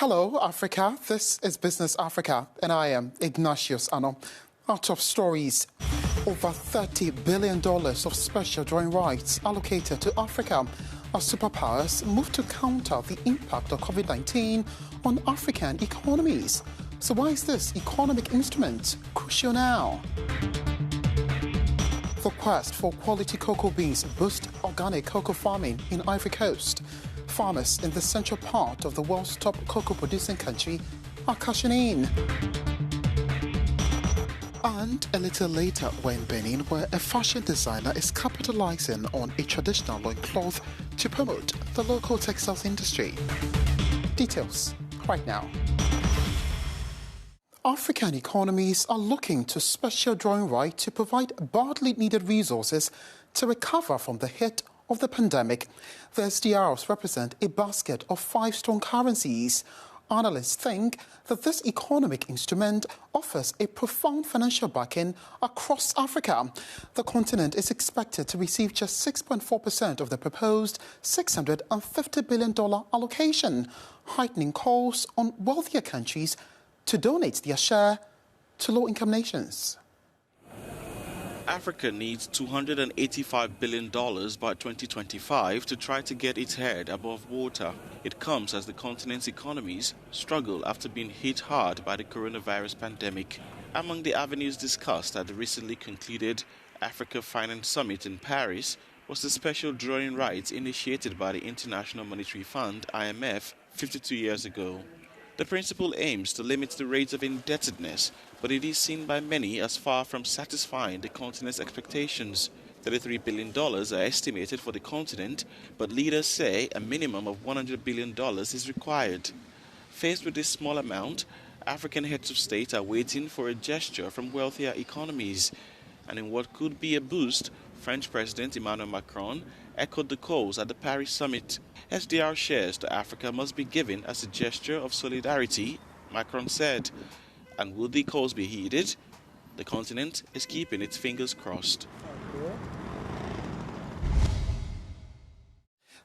Hello, Africa. This is Business Africa, and I am Ignatius Ano. Our top stories. Over $30 billion of special drawing rights allocated to Africa as superpowers move to counter the impact of COVID-19 on African economies. So why is this economic instrument crucial now? The quest for quality cocoa beans boosts organic cocoa farming in Ivory Coast. Farmers in the central part of the world's top cocoa-producing country are cashing in. And a little later, we're in Benin, where a fashion designer is capitalizing on a traditional loincloth to promote the local textiles industry. Details right now. African economies are looking to special drawing right to provide badly needed resources to recover from the hit of the pandemic. The SDRs represent a basket of 5 strong currencies. Analysts think that this economic instrument offers a profound financial backing across Africa. The continent is expected to receive just 6.4% of the proposed $650 billion allocation, heightening calls on wealthier countries to donate their share to low-income nations. Africa needs $285 billion by 2025 to try to get its head above water. It comes as the continent's economies struggle after being hit hard by the coronavirus pandemic. Among the avenues discussed at the recently concluded Africa Finance Summit in Paris was the special drawing rights initiated by the International Monetary Fund, IMF, 52 years ago. The principle aims to limit the rates of indebtedness, but it is seen by many as far from satisfying the continent's expectations. $33 billion are estimated for the continent, but leaders say a minimum of $100 billion is required. Faced with this small amount, African heads of state are waiting for a gesture from wealthier economies. And in what could be a boost, French President Emmanuel Macron echoed the calls at the Paris summit. SDR shares to Africa must be given as a gesture of solidarity, Macron said. And will the calls be heeded? The continent is keeping its fingers crossed.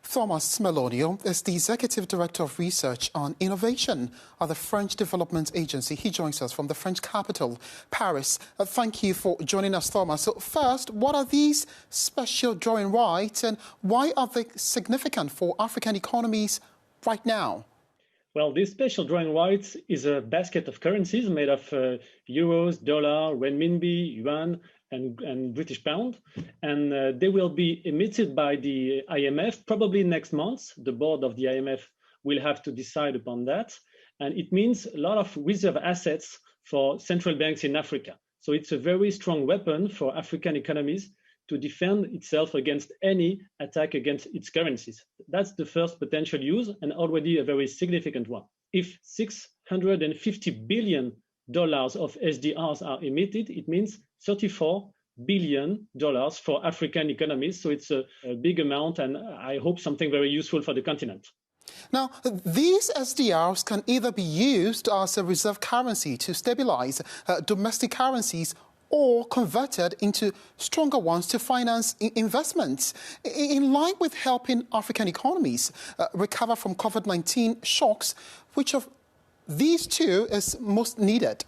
Thomas Melonio is the Executive Director of Research on Innovation at the French Development Agency. He joins us from the French capital, Paris. Thank you for joining us, Thomas. So first, what are these special drawing rights and why are they significant for African economies right now? Well, this special drawing rights is a basket of currencies made of euros, dollar, renminbi, yuan, and British pound, and they will be emitted by the IMF probably next month. The board of the IMF will have to decide upon that, and it means a lot of reserve assets for central banks in Africa. So it's a very strong weapon for African economies to defend itself against any attack against its currencies. That's the first potential use, and already a very significant one. If $650 billion of SDRs are emitted, it means $34 billion for African economies. So it's a big amount, and I hope something very useful for the continent. Now, these SDRs can either be used as a reserve currency to stabilize domestic currencies or converted into stronger ones to finance investments, in line with helping African economies recover from COVID-19 shocks. Which of these two is most needed?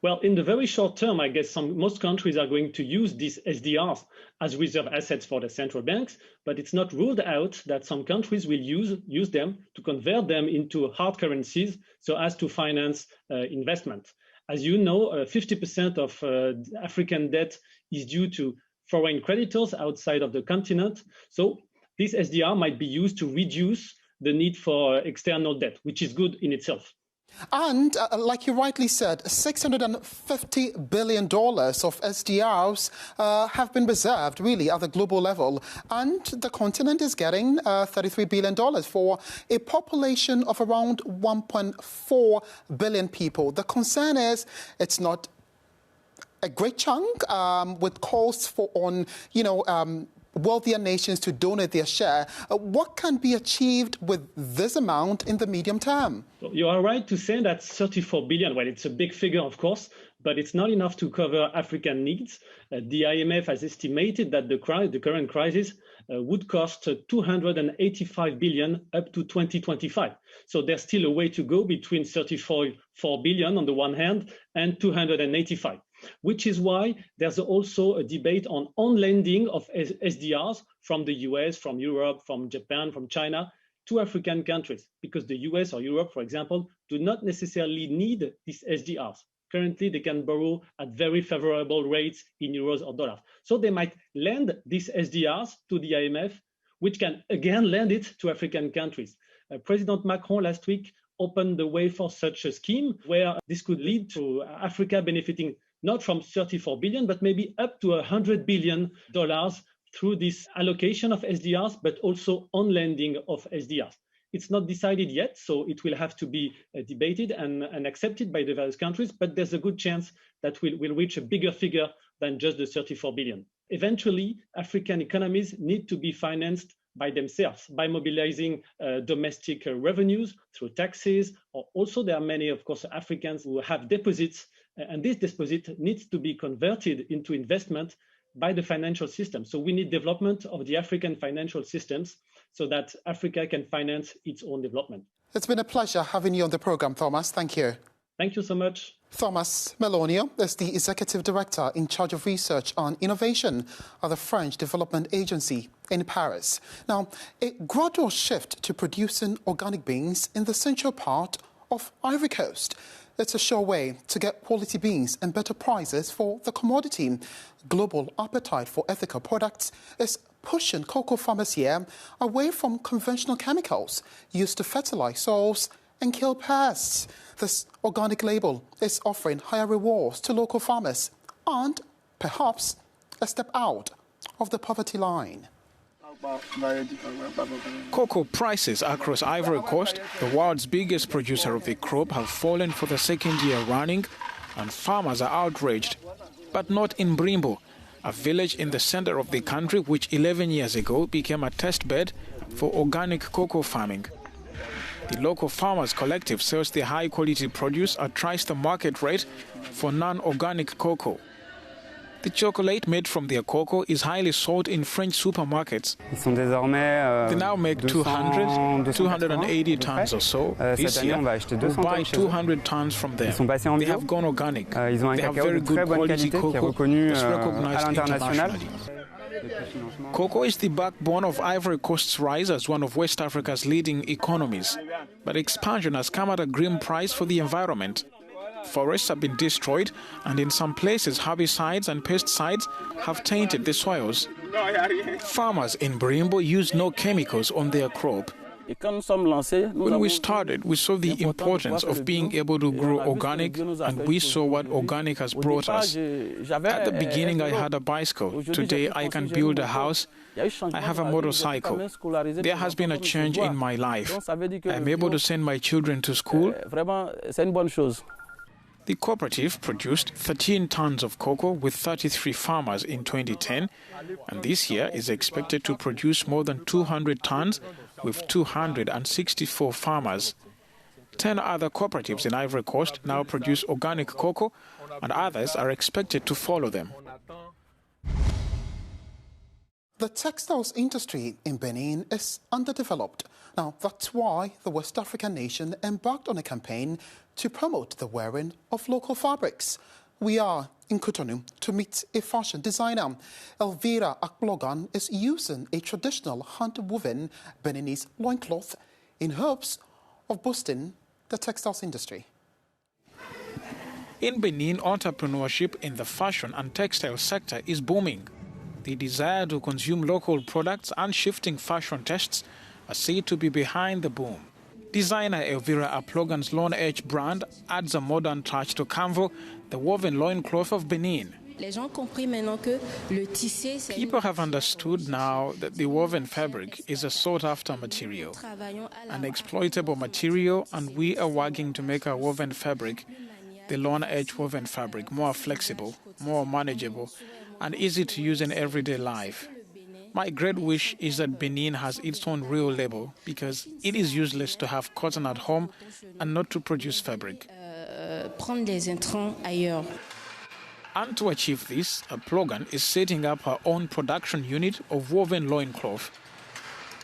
Well, in the very short term, I guess most countries are going to use these SDRs as reserve assets for the central banks, but it's not ruled out that some countries will use them to convert them into hard currencies so as to finance investment. As you know, 50% of African debt is due to foreign creditors outside of the continent. So this SDR might be used to reduce the need for external debt, which is good in itself. And like you rightly said, $650 billion of SDRs have been reserved really at the global level. And the continent is getting $33 billion for a population of around 1.4 billion people. The concern is it's not a great chunk with calls for wealthier nations to donate their share. What can be achieved with this amount in the medium term? You are right to say that 34 billion, well, it's a big figure, of course, but it's not enough to cover African needs. The IMF has estimated that the current crisis would cost 285 billion up to 2025. So there's still a way to go between 34 billion on the one hand and 285, which is why there's also a debate on lending of SDRs from the US, from Europe, from Japan, from China to African countries, because the US or Europe, for example, do not necessarily need these SDRs. Currently, they can borrow at very favorable rates in euros or dollars. So they might lend these SDRs to the IMF, which can again lend it to African countries. President Macron last week opened the way for such a scheme where this could lead to Africa benefiting not from 34 billion, but maybe up to $100 billion through this allocation of SDRs, but also on lending of SDRs. It's not decided yet, so it will have to be debated and accepted by the various countries, but there's a good chance that we'll reach a bigger figure than just the 34 billion. Eventually, African economies need to be financed by themselves, by mobilizing domestic revenues through taxes, or also there are many, of course, Africans who have deposits, and this deposit needs to be converted into investment by the financial system. So we need development of the African financial systems so that Africa can finance its own development. It's been a pleasure having you on the program, Thomas. Thank you. Thank you so much. Thomas Melonio is the Executive Director in charge of research and innovation at the French Development Agency in Paris. Now, a gradual shift to producing organic beans in the central part of Ivory Coast. It's a sure way to get quality beans and better prices for the commodity. Global appetite for ethical products is pushing cocoa farmers here away from conventional chemicals used to fertilize soils and kill pests. This organic label is offering higher rewards to local farmers and perhaps a step out of the poverty line. Cocoa prices across Ivory Coast, the world's biggest producer of the crop, have fallen for the second year running, and farmers are outraged. But not in Brimbo, a village in the center of the country which 11 years ago became a test bed for organic cocoa farming. The local farmers' collective sells the high-quality produce at twice the market rate for non-organic cocoa. The chocolate made from their cocoa is highly sought in French supermarkets. They now make 280 tons or so. This year, we'll buy 200 tons from them. They have gone organic. They have very good quality cocoa that's recognized internationally. Cocoa is the backbone of Ivory Coast's rise as one of West Africa's leading economies. But expansion has come at a grim price for the environment. Forests have been destroyed, and in some places herbicides and pesticides have tainted the soils. Farmers in Brimbo use no chemicals on their crop. When we started, we saw the importance of being able to grow organic, and we saw what organic has brought us. At the beginning, I had a bicycle. Today, I can build a house. I have a motorcycle. There has been a change in my life. I'm able to send my children to school. The cooperative produced 13 tons of cocoa with 33 farmers in 2010, and this year is expected to produce more than 200 tons with 264 farmers. 10 other cooperatives in Ivory Coast now produce organic cocoa, and others are expected to follow them. The textiles industry in Benin is underdeveloped. Now, that's why the West African nation embarked on a campaign to promote the wearing of local fabrics. We are in Cotonou to meet a fashion designer. Elvira Akblogan is using a traditional hand-woven Beninese loincloth in hopes of boosting the textiles industry. In Benin, entrepreneurship in the fashion and textile sector is booming. The desire to consume local products and shifting fashion tastes are said to be behind the boom. Designer Elvira Aplogan's Lawn Edge brand adds a modern touch to Canvo, the woven loincloth of Benin. People have understood now that the woven fabric is a sought-after material, an exploitable material, and we are working to make our woven fabric, the Lawn Edge woven fabric, more flexible, more manageable, and easy to use in everyday life. My great wish is that Benin has its own real label, because it is useless to have cotton at home and not to produce fabric. And to achieve this, Plogan is setting up her own production unit of woven loincloth.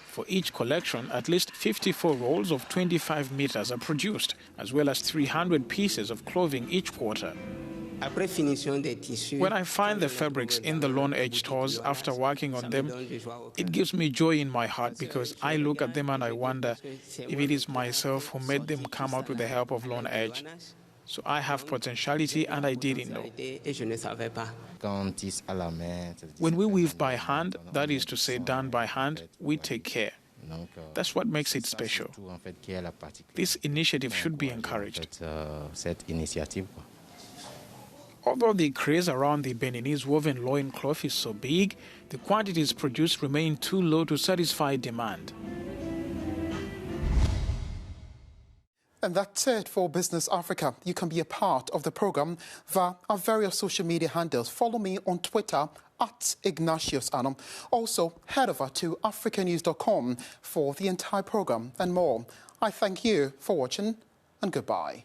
For each collection, at least 54 rolls of 25 meters are produced, as well as 300 pieces of clothing each quarter. When I find the fabrics in the Loan Edge stores after working on them, it gives me joy in my heart because I look at them and I wonder if it is myself who made them come out with the help of Loan Edge. So I have potentiality and I didn't know. When we weave by hand, that is to say done by hand, we take care. That's what makes it special. This initiative should be encouraged. Although the craze around the Beninese woven loincloth is so big, the quantities produced remain too low to satisfy demand. And that's it for Business Africa. You can be a part of the program via our various social media handles. Follow me on Twitter @IgnatiusAnum. Also, head over to Africanews.com for the entire program and more. I thank you for watching and goodbye.